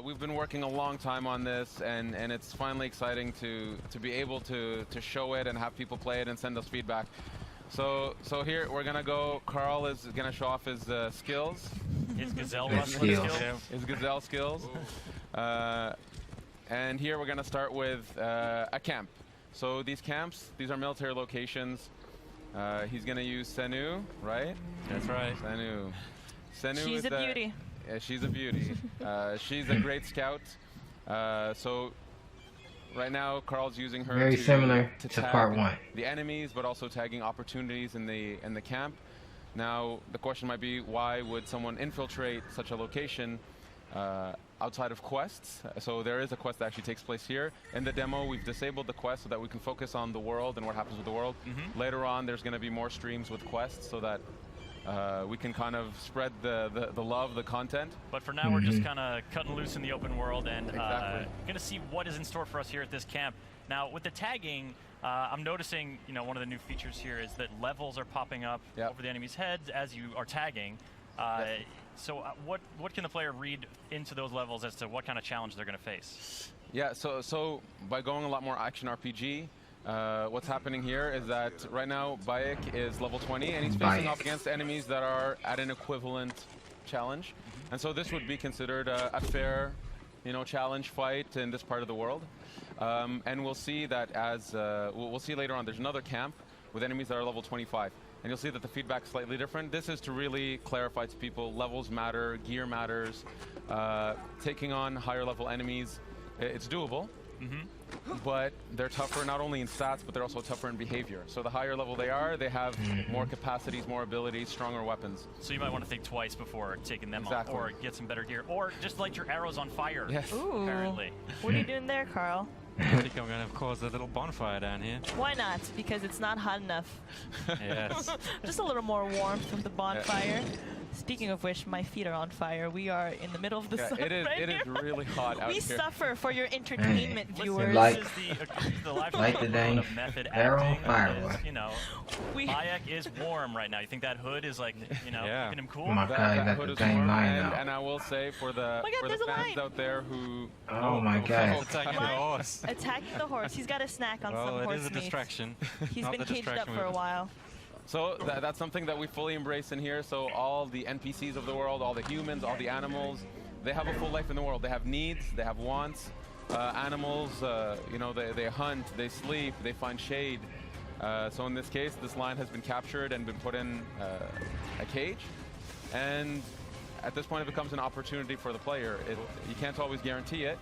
We've been working a long time on this, and it's finally exciting to be able to show it and have people play it and send us feedback. So here we're gonna go. Carl is gonna show off his skills. His gazelle rustling skills. His gazelle skills. And here we're gonna start with a camp. So these camps, these are military locations. He's gonna use Senu, right? That's right. Senu She's is a beauty. Yeah, she's a beauty. She's a great scout. So right now, Carl's using her very similar to tag part 1. The enemies, but also tagging opportunities in the camp. Now, the question might be, why would someone infiltrate such a location outside of quests? So there is a quest that actually takes place here. In the demo, we've disabled the quest so that we can focus on the world and what happens with the world. Later on, there's going to be more streams with quests so that we can kind of spread the love, the content. But for now, we're just kind of cutting loose in the open world and going to see what is in store for us here at this camp. Now, with the tagging, I'm noticing, one of the new features here is that levels are popping up over the enemy's heads as you are tagging. So what can the player read into those levels as to what kind of challenge they're going to face? Yeah, so by going a lot more action RPG, what's happening here is that right now Bayek is level 20 and he's facing off against enemies that are at an equivalent challenge. And so this would be considered a fair, challenge fight in this part of the world. And we'll see that as, we'll see later on, there's another camp with enemies that are level 25. And you'll see that the feedback's slightly different. This is to really clarify to people, levels matter, gear matters. Taking on higher level enemies, it's doable. But they're tougher not only in stats, but they're also tougher in behavior. So the higher level they are, they have more capacities, more abilities, stronger weapons. So you might want to think twice before taking them on, or get some better gear, or just light your arrows on fire. Yes. Ooh. Apparently. What are you doing there, Carl? I think I'm going to cause a little bonfire down here. Why not? Because it's not hot enough. Yes. Just a little more warmth with the bonfire. Speaking of which, my feet are on fire. We are in the middle of the sun It is really hot out we here. suffer for your entertainment, viewers. Light the dang method arrow acting fire. Bayek is warm right now. You think that hood is like, making him cool? Oh my God, that got the is dang warm, line out. and I will say for the fans out there who Oh my God. Attacking the horse. Attacking the horse. He's got a snack on some Well, horse it is a meat. distraction. He's Not been the caged up distraction for a we- while. So that's something that we fully embrace in here. So all the NPCs of the world, all the humans, all the animals, they have a full life in the world. They have needs, they have wants. Animals, they hunt, they sleep, they find shade. So in this case, this lion has been captured and been put in a cage. And at this point, it becomes an opportunity for the player. You can't always guarantee it.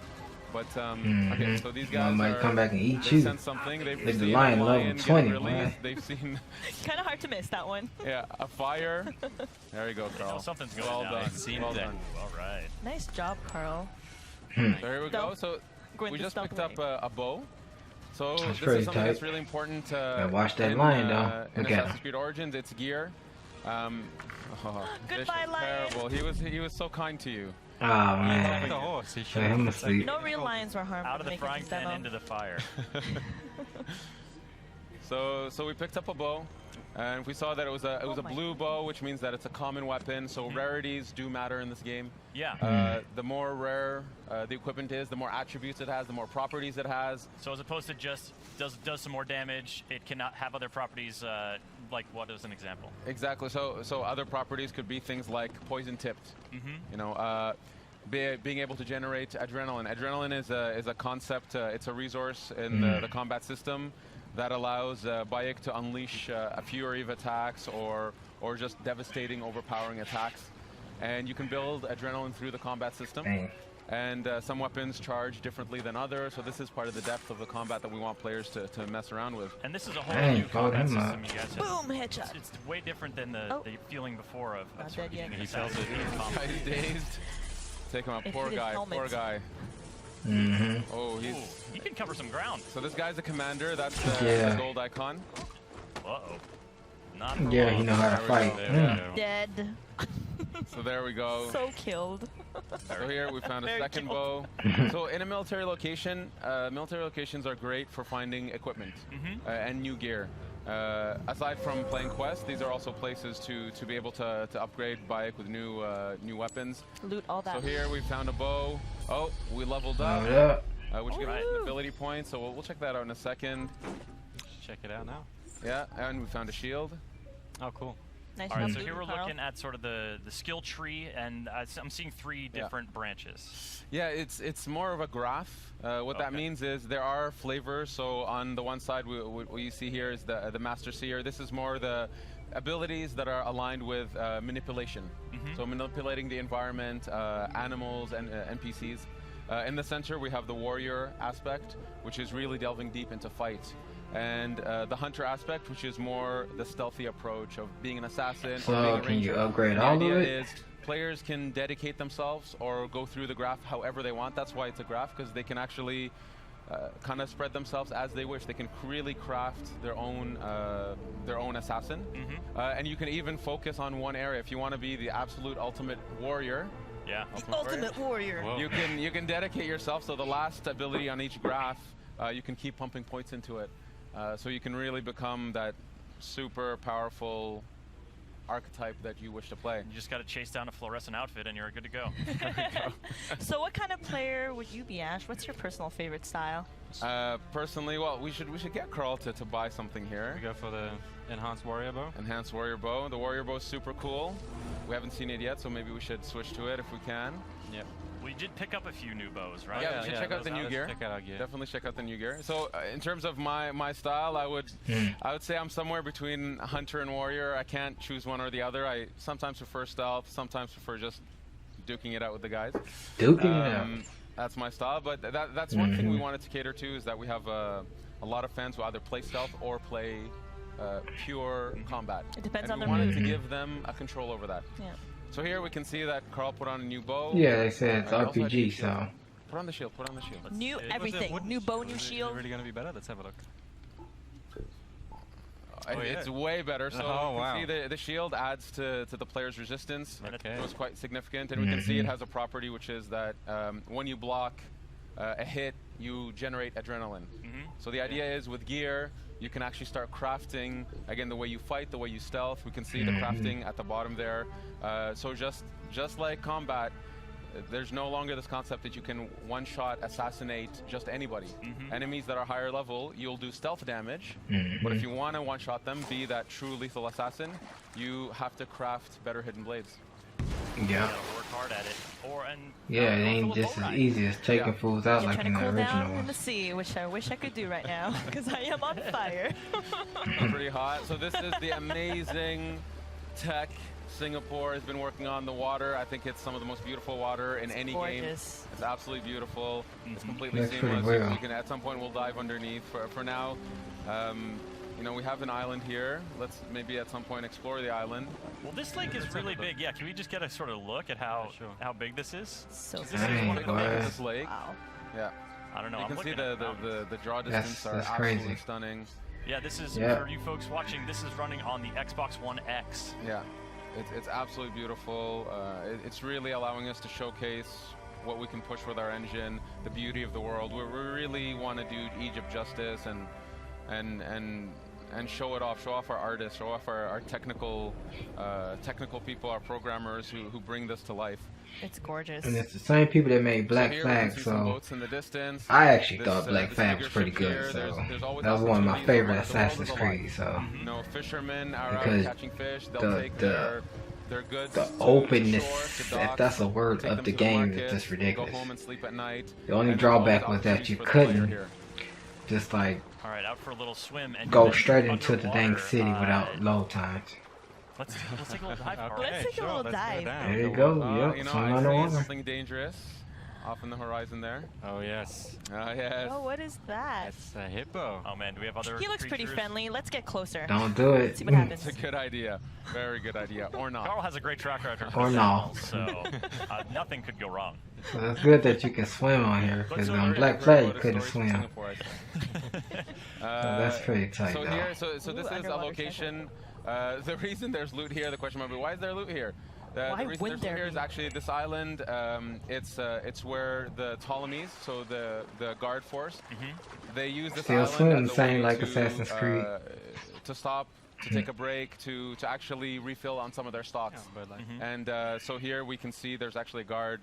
But okay, so these guys might come back and eat you. sense something. They've Like the seen lion a level lion 20, get released. man. They've seen Kind of hard to miss that one. a fire. There you go, Carl. Something's going well down. done. Well done. All right. Nice job, Carl. So here we go. So Going we to just stump picked up away. a bow. So That's this pretty is something tight. that's really important. Gotta watch that in, lion, though. In Look at Assassin's him. Creed Origins, it's gear. Goodbye, lion. Terrible. He was so kind to you. Oh man. Attack the horse. He should Let him have asleep. No real lions were harmed. Out of the making frying this pan demo. into the fire. So we picked up a bow, and we saw that it was a blue bow, which means that it's a common weapon. So rarities do matter in this game. Yeah. The more rare the equipment is, the more attributes it has, the more properties it has. So as opposed to just does some more damage, it cannot have other properties. Like what is an example? Exactly. So other properties could be things like poison tipped. Being able to generate adrenaline. Adrenaline is a concept. It's a resource in the combat system that allows Bayek to unleash a fury of attacks or just devastating, overpowering attacks. And you can build adrenaline through the combat system. Dang. And some weapons charge differently than others, so this is part of the depth of the combat that we want players to mess around with. And this is a whole Dang, new called combat him up. system you guys have. Boom, headshot. It's way different than the feeling before of Not sort of dead yet. using an He felt assassin it. in combat. He's dazed. Take him out. It Poor hit his guy. helmet. Poor guy. Oh, Ooh, he can cover some ground. So this guy's a commander. That's Yeah. the gold icon. Uh-oh. Not for Yeah, long. he know how to There we fight. go. Dead. So there we go. So killed. So here we found a Very second bow. So in a military location, military locations are great for finding equipment and new gear. Aside from playing quests, these are also places to be able to upgrade Bayek with new weapons. Loot all that. So here we found a bow. Oh, we leveled up, which gives us an ability point, so we'll check that out in a second. Check it out now. Yeah, and we found a shield. Oh, cool. Nice. All right, so job, here we're Carl. looking at sort of the skill tree, and I'm seeing 3 different branches. Yeah, it's more of a graph. What that means is there are flavors. So on the one side, what you see here is the Master Seer. This is more the abilities that are aligned with manipulation. So manipulating the environment, animals, and NPCs. In the center, we have the warrior aspect, which is really delving deep into fight. And the hunter aspect, which is more the stealthy approach of being an assassin. So or being a can you ranger. upgrade The all of idea it? is players can dedicate themselves or go through the graph however they want. That's why it's a graph, because they can actually kind of spread themselves as they wish. They can really craft their own assassin. And you can even focus on one area. If you want to be the absolute ultimate warrior, Ultimate warrior. Whoa. you can dedicate yourself. So the last ability on each graph, you can keep pumping points into it. So you can really become that super powerful archetype that you wish to play. You just got to chase down a fluorescent outfit, and you're good to go. So what kind of player would you be, Ash? What's your personal favorite style? Personally, well, we should get Carl to buy something here. We go for the enhanced warrior bow. Enhanced warrior bow. The warrior bow is super cool. We haven't seen it yet, so maybe we should switch to it if we can. Yep. We did pick up a few new bows, right? Yeah, we should check out the new gear. Check out our gear. Definitely check out the new gear. So in terms of my style, I would say I'm somewhere between hunter and warrior. I can't choose one or the other. I sometimes prefer stealth, sometimes prefer just duking it out with the guys. Duking it out. That's my style, but that's one thing we wanted to cater to, is that we have a lot of fans who either play stealth or play pure combat. It depends and on we their wanted mood. to give them a control over that. Yeah. So here we can see that Carl put on a new bow. Yeah, they said it's Also had RPG, new shield. so. Put on the shield, put on the shield. New everything. New bow, new shield. Is it really going to be better? Let's have a look. It's way better. So Oh, you wow. can see the shield adds to the player's resistance. Okay. So it's quite significant. And we can see it has a property, which is that when you block a hit, you generate adrenaline. So the idea is with gear, you can actually start crafting, again, the way you fight, the way you stealth. We can see the crafting at the bottom there. So just like combat, there's no longer this concept that you can one-shot assassinate just anybody. Enemies that are higher level, you'll do stealth damage, but if you want to one-shot them, be that true lethal assassin, you have to craft better hidden blades. Yeah. Work hard at it. Yeah, it ain't just as easy as taking fools out You're like trying in to the cool down original in the one. sea, which I wish I could do right now, because I am on fire. Pretty hot. So this is the amazing tech Singapore has been working on. The water. I think it's some of the most beautiful water in any game. Gorgeous. It's absolutely beautiful. It's completely That's pretty seamless. well. We can, at some point, we'll dive underneath. For now, you know, we have an island here. Let's maybe at some point explore the island. Well, this lake is really big. Yeah, can we just get a sort of look at how big this is? So This big. is one of the Dang, biggest. This lake. Wow. Yeah. I don't know. You I'm can see looking at mountains. the draw distance are that's absolutely crazy. stunning. Yeah, this is Yeah. for you folks watching. This is running on the Xbox One X. Yeah, it's absolutely beautiful. It's really allowing us to showcase what we can push with our engine, the beauty of the world. We really want to do Egypt justice and show it off, show off our artists, show off our technical people, our programmers who bring this to life. It's gorgeous. And it's the same people that made Black So here we can Flag, see some so boats in the distance. I actually This, thought Black this Flag was bigger pretty ship good, here, so there's always that was one of my opportunities. favorite The world is Assassin's alive. Creed, so You know, fishermen are out Because catching fish. They'll take their goods the to openness, shore, to if dock, that's a word, take of them the to game market, is just Go ridiculous. home and sleep at night. The only And there's drawback always was that you opportunities for the player couldn't here. just like All right, out for a little swim and go then straight into the dang underwater. city without load times. Let's take a little dive. Carl. Let's take a little let's go dive. down. There you go. You Yep, know, swim I see underwater. something dangerous off in the horizon there. Oh, yes. Yes. Oh, what is that? It's a hippo. Oh man, do we have other He looks pretty creatures? friendly. Let's get closer. Don't do it. See what happens. It's a good idea. Very good idea. Or not. Carl has a great track record. Or with no. animals, so nothing could go wrong. So it's good that you can swim on here, because Very on Black accurate Flag you about couldn't stories from swim. Singapore, I think. So that's pretty tight, So though. here, so this Ooh, is a underwater location. The reason there's loot here, the question might be, why is there loot here? Why The reason would there's there loot here is be? actually this island. It's where the Ptolemies, so the guard force, they use this Still island swim, as a same way like to, Assassin's Creed. to stop, to take a break, to actually refill on some of their stocks. But like, And so here we can see there's actually a guard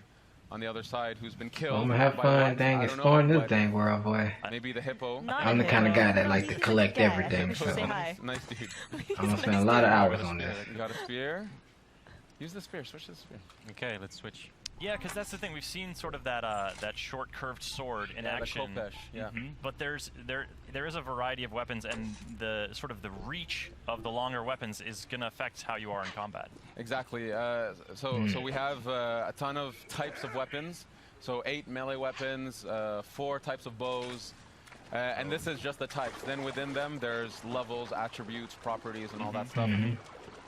on the other side who's been killed. I'm gonna have by fun, what? dang, I don't exploring know, this dang world, boy. Maybe the hippo. I'm the kind of guy that like to collect everything, so Say hi. Nice dude. I'm gonna spend a lot of hours on this. You got a spear? Use the spear. Switch to the spear. Okay, let's switch. Yeah, because that's the thing. We've seen sort of that that short curved sword in action. The Kopesh, yeah. But there is a variety of weapons, and the sort of the reach of the longer weapons is going to affect how you are in combat. Exactly. So we have a ton of types of weapons. So 8 melee weapons, 4 types of bows, and this is just the types. Then within them, there's levels, attributes, properties, and all that stuff.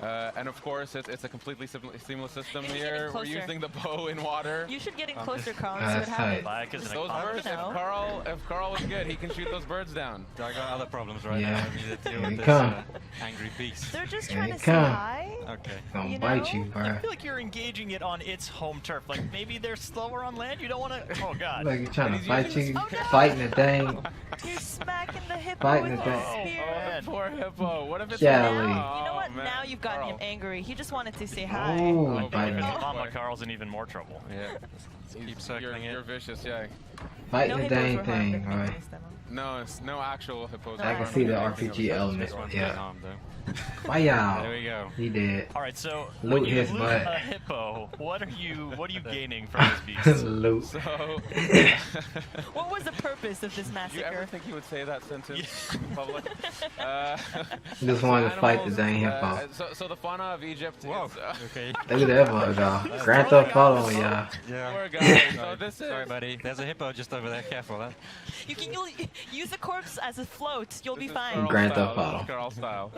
And of course, it's a completely seamless system here. We're using the bow in water. You should get in closer, Carl, and see what happens. Those birds, if Carl was good, he can shoot those birds down. I got other problems right now. I need to deal with this angry beast. They're just trying to say hi. Okay. Gonna bite you, bro. I feel like you're engaging it on its home turf. Like maybe they're slower on land. You don't want to. Oh God. Like you're trying to fight you, fighting the thing. You're smacking the hippo Fighting with the your thing. spear. Poor hippo. What if it's Golly. You know what? man. Now you've gotten him angry. He just wanted to say hi. Oh, biting it. Mama Carl's in even more trouble. Yeah. Keep circling You're vicious, yeah. Fighting the hippos dang were harmed, thing, but right? hippos demo. No, it's no actual hippos. I can see the RPG element. Yeah. Why There y'all? we go. He did. All right, so Loot when you his loot butt. a hippo, what are you gaining from this beast? Loot. So, What was the purpose of this do you ever massacre? think he would say that sentence in public? Just wanted to fight the dang hippo. So the fauna of Egypt. Whoa. Is, Okay. Look at that hippo, y'all. Grand Theft Auto, y'all. poor guy. So this Sorry, is. buddy. There's a hippo just over there. Careful, huh? You can use the corpse as a float. You'll be This is fine. Carl Grand style. Theft Auto. This is Carl style.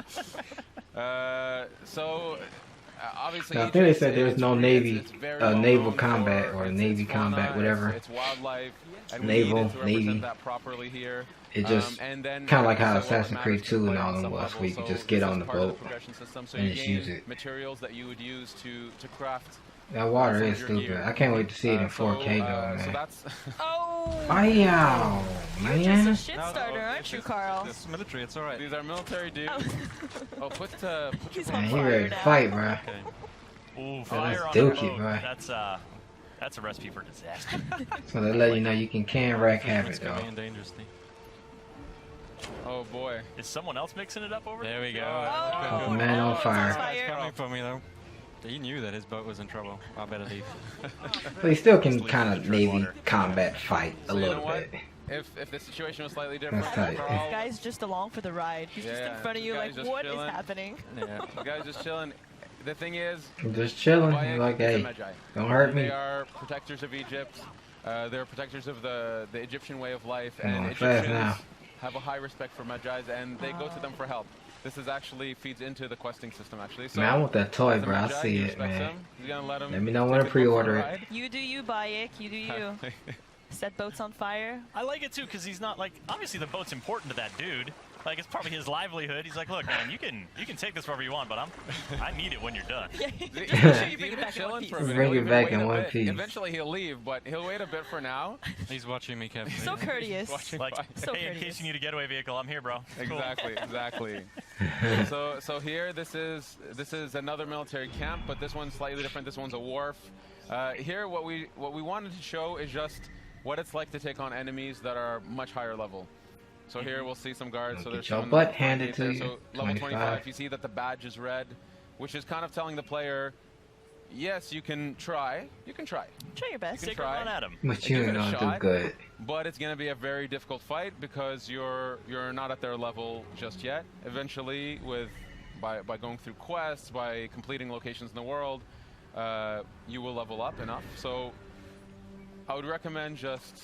Obviously, I think they Egypt, said there's no Navy, it's very naval well known combat for or its Navy fauna, combat, whatever. It's wildlife, and Naval, we needed to represent Navy. that properly here. It just and then kind of like how also what Assassin's Creed matters 2 to and play all on them some was, level. where you could So just get this on is the part of boat progression system. So and you just gain use it. materials that you would use to craft. That water some is of your stupid. gear. I can't wait to see it in 4K So though, man. that's Oh! Wow, You're just man. a shit starter, aren't you, Carl? It's military. It's all right. these are military dudes. Oh. Put your He's Man, on he fire ready to now. fight, bro. Okay. Ooh, That's fire on dookie, the boat. bro. That's a recipe for disaster. So they let you know you can wreck havoc It's though. going dangerously. Oh boy. Is someone else mixing it up over There we go. Oh, The man on fire. It's coming for me though. He knew that his boat was in trouble. I better leave. But he still can kind of Navy combat fight a So you know little what? bit. If the situation was slightly different, That's tight. Carl, This guy's just along for the ride. He's just in Yeah, front of you this like, guy's just what is chilling. happening? Yeah. the guy's just chilling. The thing is, I'm just chilling. Bayek He's like, is a hey, Magi. don't hurt They me. are protectors of Egypt. They're protectors of the Egyptian way of life, Come and on, fast now. Egyptians have a high respect for Magi's, and they go to them for help. This is actually feeds into the questing system, actually. So, Man, I want that toy, as a bro. I Magi, see he it, respects man. them. He's gonna let him Let me know take when to the boat for a pre-order it. ride. You do you, Bayek. You do you. Set boats on fire. I like it too because he's not like obviously the boat's important to that dude. Like it's probably his livelihood. He's like, look, man, you can take this wherever you want, but I need it when you're done. Yeah, He's just make sure you bring even it back in one chilling piece. for a minute. Bring He'll it even back wait in a one bit. piece. Eventually he'll leave, but he'll wait a bit for now. He's watching me carefully. So courteous. Watching Like, by. So hey, in courteous. case you need a getaway vehicle, I'm here, bro. Cool. Exactly. So here, this is another military camp, but this one's slightly different. This one's a wharf. Here, what we wanted to show is just what it's like to take on enemies that are much higher level. So here we'll see some guards. So Get there's your some butt handed to there. you. So level 25. 25, you see that the badge is red, which is kind of telling the player, yes, you can try. You can try. Try your best. You Take can a try. run at him. But Give you it ain't a gonna do shot. good. But it's going to be a very difficult fight because you're not at their level just yet. Eventually, by going through quests, by completing locations in the world, you will level up enough. So I would recommend just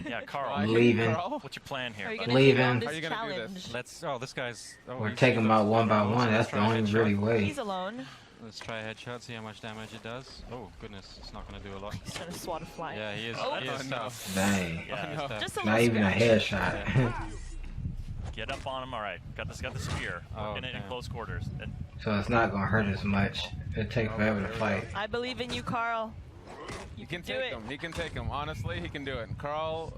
Yeah, Carl. trying, Leaving. Carl. What's your plan here? Are you bud? gonna Leaving. take on How are this you gonna do challenge? this? Let's. Oh, this guy's. Oh, Or he's take used them those out one by throws. one. Let's That's the try a only headshot. really way. He's alone. Let's try a headshot. See how much damage it does. Oh goodness, it's not gonna do a lot. He's trying to swat a fly. Yeah, he is. Oh. He is Oh, no. tough. Dang. Yeah, He's tough. Just a Not little even a scratch. headshot. get up on him. All right, got the spear. Oh, Working it in damn. close quarters. And So it's not gonna hurt as much. It'll take forever to fight. I believe in you, Carl. He can take him. He can take him. Honestly, he can do it. Carl's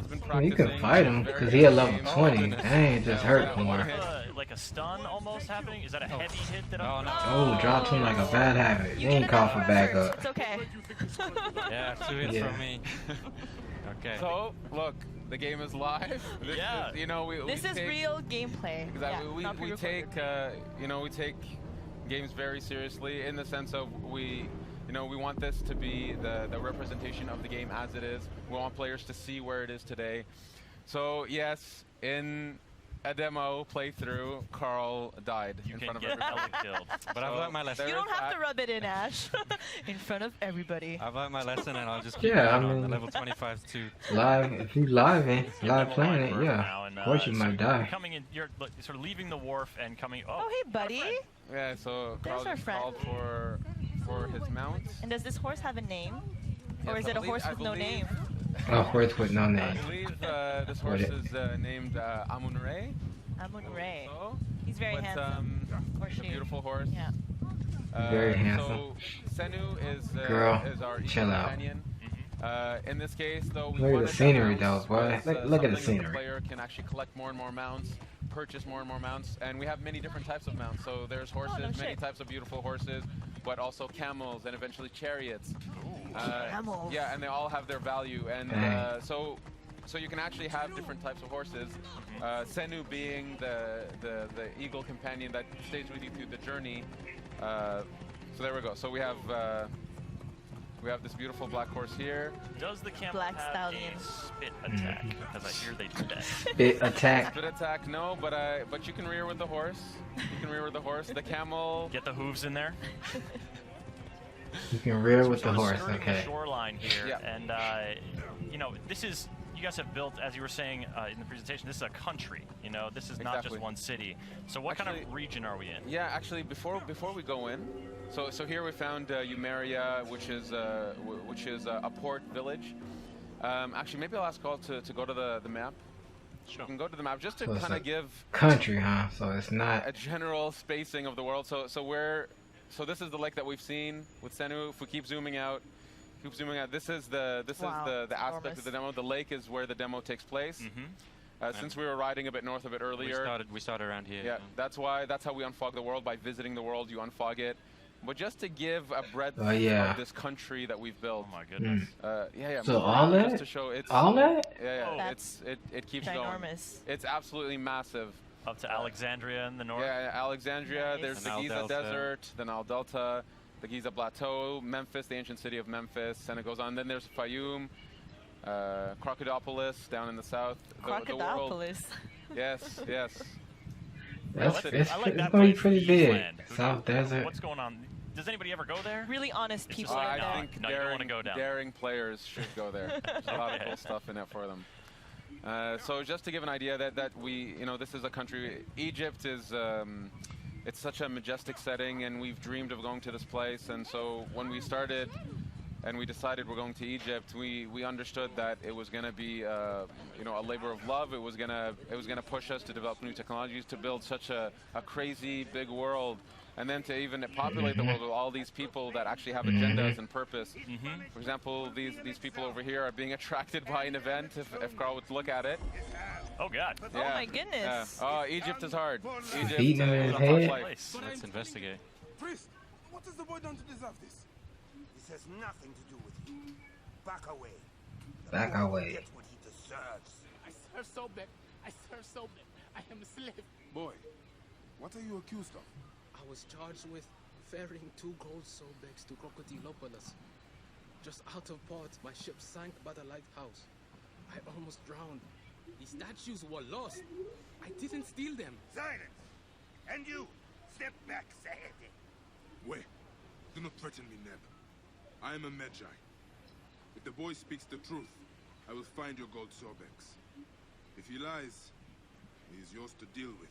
been Well, practicing. you can fight him because he a level 20. That ain't just hurt more. Like a stun almost happening? Is that a heavy hit that I'm... Oh, dropped him like a bad habit. He ain't call for backup. It's okay. Yeah, 2 hits from me. Okay. So, look, the game is live. This is, you know, this is real gameplay. Exactly. Yeah, we take, you know, we take games very seriously in the sense of we want this to be the representation of the game as it is. We want players to see where it is today. So yes, in a demo playthrough, Carl died in front of everybody. Killed. But I've learned my lesson. You don't have to rub it in, Ash. In front of everybody. I've learned my lesson, and I'll just keep on the level 25 too. Live, if you live playing it, yeah. Of course you might die. Coming in, you're sort of leaving the wharf and coming. Oh, hey, buddy. Yeah, so Carl just called for his mount. And does this horse have a name? Or is it a horse with no name? A horse with no name. I believe this horse is named Amun-Re. Amun-Re. He's very handsome. Or a beautiful horse. Yeah. Very handsome. So Senu is our chill out. companion. In this case, though, look at the scenery, though, boy. Look at the scenery. The player can actually collect more and more mounts, purchase more and more mounts, and we have many different types of mounts. So there's horses, many types of beautiful horses, but also camels and eventually chariots. Camels. Yeah, and they all have their value, and so you can actually have different types of horses. Senu being the eagle companion that stays with you through the journey. So there we go. So we have this beautiful black horse here. Does the camel Black have stallion. a spit attack? Because I hear they do that. Spit attack. Spit attack, no, but you can rear with the horse. You can rear with the horse. The camel. Get the hooves in there. You can rear with the horse, skirting okay. The shoreline here, Yeah. and you know, this is. You guys have built, as you were saying in the presentation, this is a country. You know, this is not just one city. So what kind of region are we in? Yeah, actually, before we go in, so here we found Umeria, which is a port village. Actually, maybe I'll ask Carl to go to the map. Sure. You can go to the map just to So kind of give country, huh? So it's not a general spacing of the world. So this is the lake that we've seen with Senu. If we keep zooming out. This is the aspect of the demo. The lake is where the demo takes place. Since we were riding a bit north of it earlier, we started around here. Yeah, that's how we unfog the world, by visiting the world. You unfog it, but just to give a breadth of this country that we've built. Oh my goodness. So all that? Just to show it's all that? Yeah, it keeps going. It's absolutely massive. Up to Alexandria in the north. Yeah, Alexandria. Nice. There's the Giza Desert, the Nile Delta, the Giza Plateau, Memphis, the ancient city of Memphis, and it goes on. Then there's Fayum, Crocodilopolis down in the south. Crocodilopolis. Yes. It's I like that going to be place, pretty big. Eastland. South Desert. What's going on? Does anybody ever go there? Really honest It's people just like like, that. I think no, you don't want to go down. daring players should go there. There's a lot of cool stuff in it for them. So just to give an idea that we, this is a country. Egypt is, it's such a majestic setting, and we've dreamed of going to this place. And so when we started, and we decided we're going to Egypt, we understood that it was going to be, a labor of love. It was gonna push us to develop new technologies, to build such a crazy big world. And then to even populate the world with all these people that actually have agendas and purpose. For example, these people over here are being attracted by an event, if Carl would look at it. Oh, God. Yeah. Oh, my goodness. Yeah. Oh, Egypt is hard. Egypt Beating him in is his a hard head. place. Let's investigate. Priest, what has the boy done to deserve this? This has nothing to do with you. Back away. Back away. Get what he deserves. I serve Sobek. I serve Sobek. I am a slave. Boy, what are you accused of? I was charged with ferrying 2 gold Sobeks to Crocodilopolis. Just out of port, my ship sank by the lighthouse. I almost drowned. The statues were lost. I didn't steal them. Silence! And you, step back, Sahedi. Wait, do not threaten me, Neb. I am a Magi. If the boy speaks the truth, I will find your gold Sobex. If he lies, he is yours to deal with.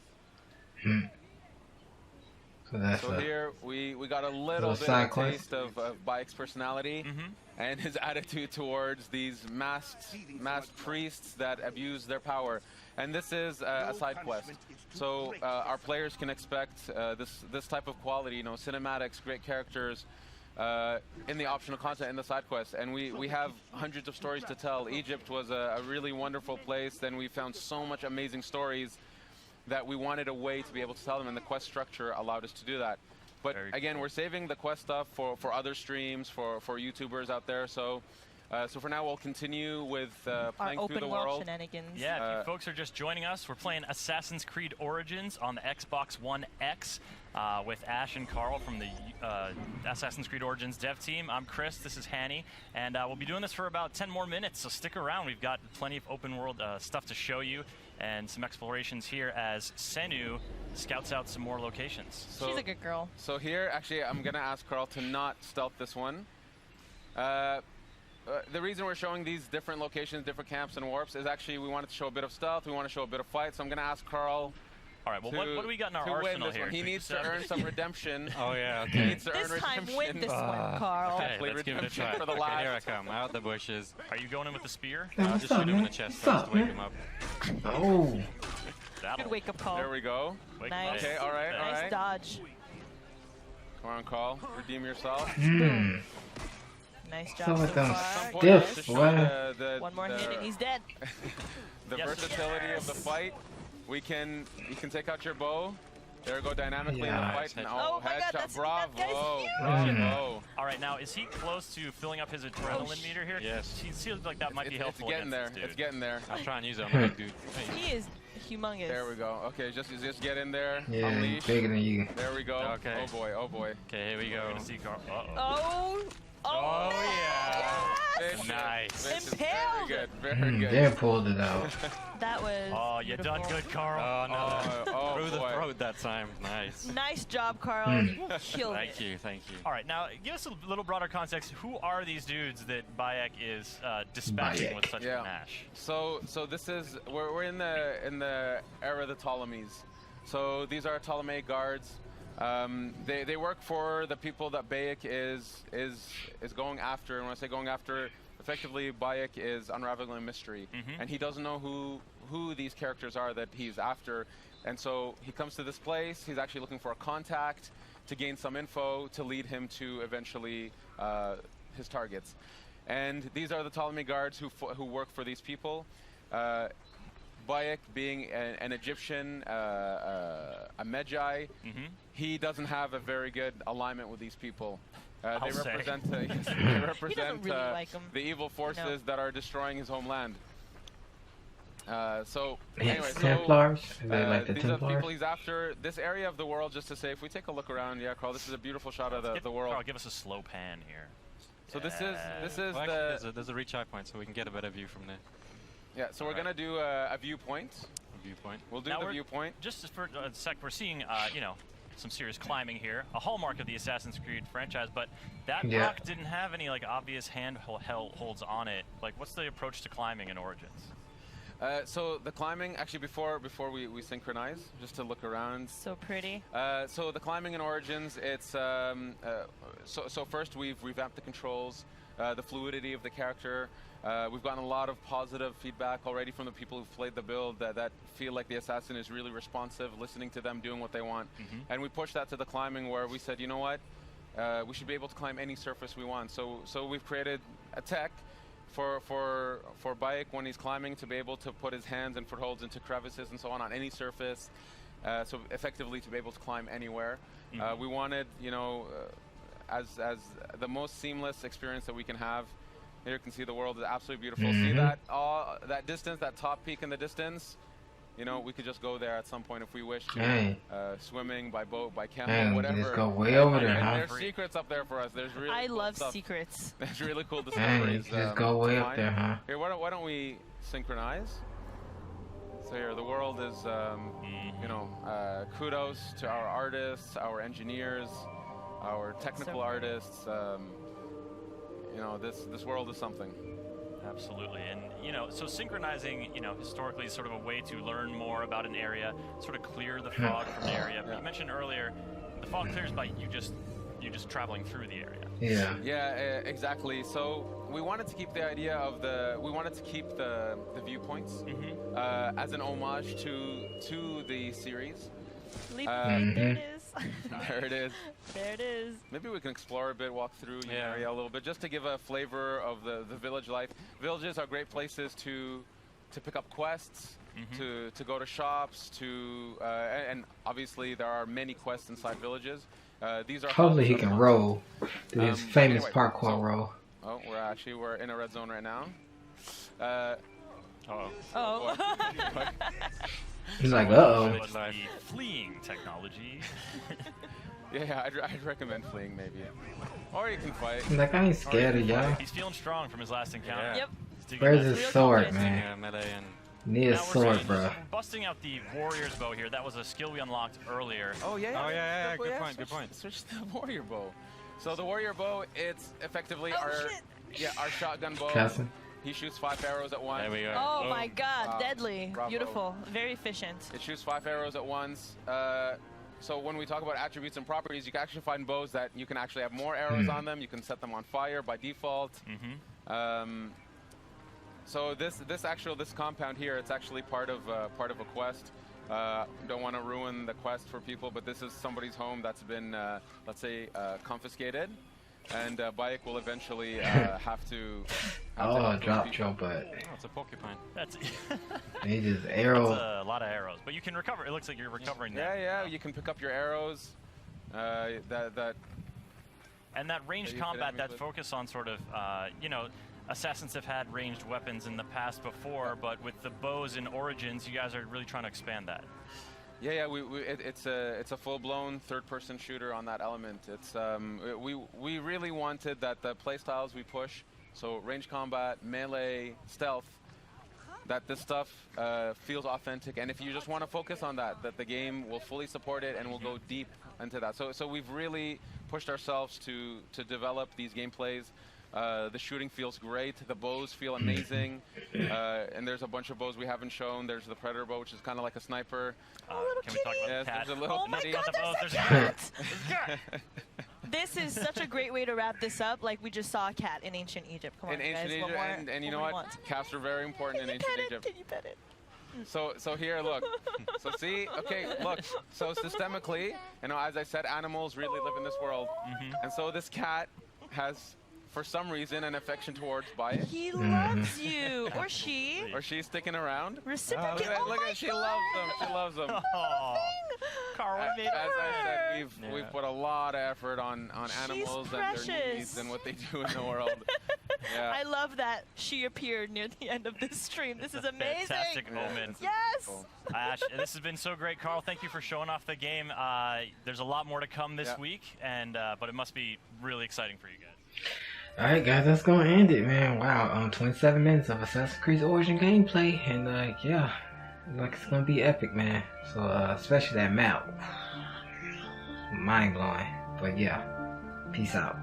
So here we got a little bit of a taste of Bayek's personality and his attitude towards these masked priests that abuse their power. And this is a side quest. So our players can expect this type of quality, cinematics, great characters, in the optional content, in the side quests. And we have hundreds of stories to tell. Egypt was a really wonderful place. Then we found so much amazing stories that we wanted a way to be able to tell them, and the quest structure allowed us to do that. But again, we're saving the quest stuff for other streams, for YouTubers out there. So for now, we'll continue with playing our through the open world world. shenanigans. Yeah, if you folks are just joining us, we're playing Assassin's Creed Origins on the Xbox One X with Ash and Carl from the Assassin's Creed Origins dev team. I'm Chris, this is Hanny, and we'll be doing this for about 10 more minutes, so stick around. We've got plenty of open world stuff to show you and some explorations here as Senu scouts out some more locations. So, she's a good girl. So here, actually, I'm going to ask Carl to not stealth this one. The reason we're showing these different locations, different camps and warps is actually we wanted to show a bit of stealth, we want to show a bit of fight, so I'm going to ask Carl. All right, well, what do we got in our arsenal here? He needs to earn some redemption. Oh, yeah, okay. He needs to earn This time, redemption. win this one, Carl. Okay, let's give it a try. For the Okay, here I come, out the bushes. Are you going in with the spear? I'll just shoot him in the chest first to wake him up. Oh. Good wake-up call. There we go. Nice. Okay, all right, all Nice right. dodge. Come on, Carl. Redeem yourself. Nice So job so with them far. stiff, One more hit and he's dead. The versatility of the fight. You can take out your bow. There we go, dynamically in the fight. And oh my God, headshot. Bravo. Bravo. All right, now is he close to filling up his adrenaline meter here? Yes. He feels like that might be helpful. It's getting there. This dude. It's getting there. I'll try and use it on the big dude. He is humongous. There we go. Okay, just get in there. Yeah, Unleash. bigger than you. There we go. Okay. Oh boy. Oh boy. Okay, here we go. We're gonna see Carl. Oh. Oh, yeah. Yes! Nice. Impaled. Very good. Very good. They pulled it out. That was Oh, you beautiful. done good, Carl. Oh, no. Oh, Through the boy. throat that time. Nice. Nice job, Carl. You killed Thank it. you, thank you. All right, now give us a little broader context. Who are these dudes that Bayek is dispatching with such panache? So this is we're in the era of the Ptolemies. So these are Ptolemaic guards. They work for the people that Bayek is going after, and when I say going after, effectively Bayek is unraveling a mystery, and he doesn't know who these characters are that he's after, and so he comes to this place. He's actually looking for a contact to gain some info to lead him to eventually his targets, and these are the Ptolemy guards who work for these people. Bayek being an Egyptian, a Medjay, he doesn't have a very good alignment with these people. They represent, the evil forces that are destroying his homeland. So anyway, Templars? They like the these are the Templars? people he's after. This area of the world, just to say, if we take a look around, yeah, Carl, this is a beautiful shot of the world. Carl, give us a slow pan here. So this is Well, actually, there's a reach eye point, so we can get a better view from there. Yeah, so we're gonna do a viewpoint. We'll do the viewpoint. Just for a sec, we're seeing, you know, some serious climbing here, a hallmark of the Assassin's Creed franchise, but that rock didn't have any like obvious handholds on it. Like, what's the approach to climbing in Origins? So the climbing, actually before we synchronize, just to look around. So pretty. So the climbing in Origins, it's so first we've revamped the controls, the fluidity of the character. We've gotten a lot of positive feedback already from the people who've played the build that feel like the assassin is really responsive, listening to them, doing what they want. And we pushed that to the climbing, where we said, you know what, we should be able to climb any surface we want. So we've created a tech for Bayek when he's climbing to be able to put his hands and footholds into crevices and so on any surface, so effectively to be able to climb anywhere. We wanted, you know, as the most seamless experience that we can have. Here you can see the world is absolutely beautiful. See that distance, that top peak in the distance? You know, we could just go there at some point if we wish to. Swimming, by boat, by camel, whatever. Just go way over there, huh? There's secrets up there for us. There's really I cool love stuff. secrets. There's really cool discoveries. Just go way up there, huh? Here, why don't we synchronize? So here, the world is, you know, kudos to our artists, our engineers, our technical artists. You know, this world is something. Absolutely, and you know, so synchronizing, you know, historically is sort of a way to learn more about an area, sort of clear the fog from the area. But you mentioned earlier, the fog clears by you just traveling through the area. Yeah, exactly. So we wanted to keep the idea of the viewpoints as an homage to the series. There it is. There it is. There it is. Maybe we can explore a bit, walk through the area a little bit, just to give a flavor of the village life. Villages are great places to pick up quests, to go to shops, and obviously there are many quests inside villages. These are hopefully he can roll. Do his famous parkour roll. Oh, we're in a red zone right now. Oh. He's like, uh-oh. The fleeing technology. Yeah, I'd recommend fleeing maybe. Or you can fight. He's like, I ain't scared of y'all. He's feeling strong from his last encounter. Yep. Where's his sword, man? Melee and Need a sword, bro. Busting out the warrior's bow here. That was a skill we unlocked earlier. Oh yeah. Good point. Good point. Switch to the warrior bow. So the warrior bow, it's effectively our shotgun bow. Casting. He shoots 5 arrows at once. There we go. Oh my God, deadly. Bravo. Beautiful. Very efficient. It shoots 5 arrows at once. So when we talk about attributes and properties, you can actually find bows that you can actually have more arrows on them. You can set them on fire by default. So this compound here, it's actually part of a quest. Don't want to ruin the quest for people, but this is somebody's home that's been, let's say, confiscated. And Bayek will eventually have to. Dropped your butt. Oh, it's a porcupine. That's He just arrow. That's a lot of arrows, but you can recover. It looks like you're recovering them. Yeah. You can pick up your arrows. And that ranged combat, that focus on sort of, assassins have had ranged weapons in the past before, but with the bows in Origins, you guys are really trying to expand that. Yeah. It's a full-blown third-person shooter on that element. It's we really wanted that the playstyles we push, so range combat, melee, stealth, that this stuff feels authentic. And if you just want to focus on that the game will fully support it and will go deep into that. So we've really pushed ourselves to develop these gameplays. The shooting feels great. The bows feel amazing. And there's a bunch of bows we haven't shown. There's the Predator bow, which is kind of like a sniper. Can we talk about the cat? There's a little my kitty. God, There's a cat. This is such a great way to wrap this up. Like we just saw a cat in ancient Egypt. Come on, In ancient guys. Egypt, and you know what? Cats are very important in ancient Egypt. Can you pet it? So here, look. So see, okay, look. So systemically, as I said, animals really live in this world, and so this cat has, for some reason, an affection towards Bayek. He loves you, or she. Or she's sticking around. Reciprocate. Look at she loves them. She loves them. Carl, As I said, we've put a lot of effort on animals and their needs and what they do in the world. Yeah. I love that she appeared near the end of this stream. This is amazing. Fantastic moment. Yes. Ash, this has been so great, Carl. Thank you for showing off the game. There's a lot more to come this week, and but it must be really exciting for you guys. Alright guys, that's gonna end it, man. Wow, 27 minutes of Assassin's Creed Origin gameplay, and yeah, like it's gonna be epic, man. So especially that map, mind blowing. But yeah, peace out.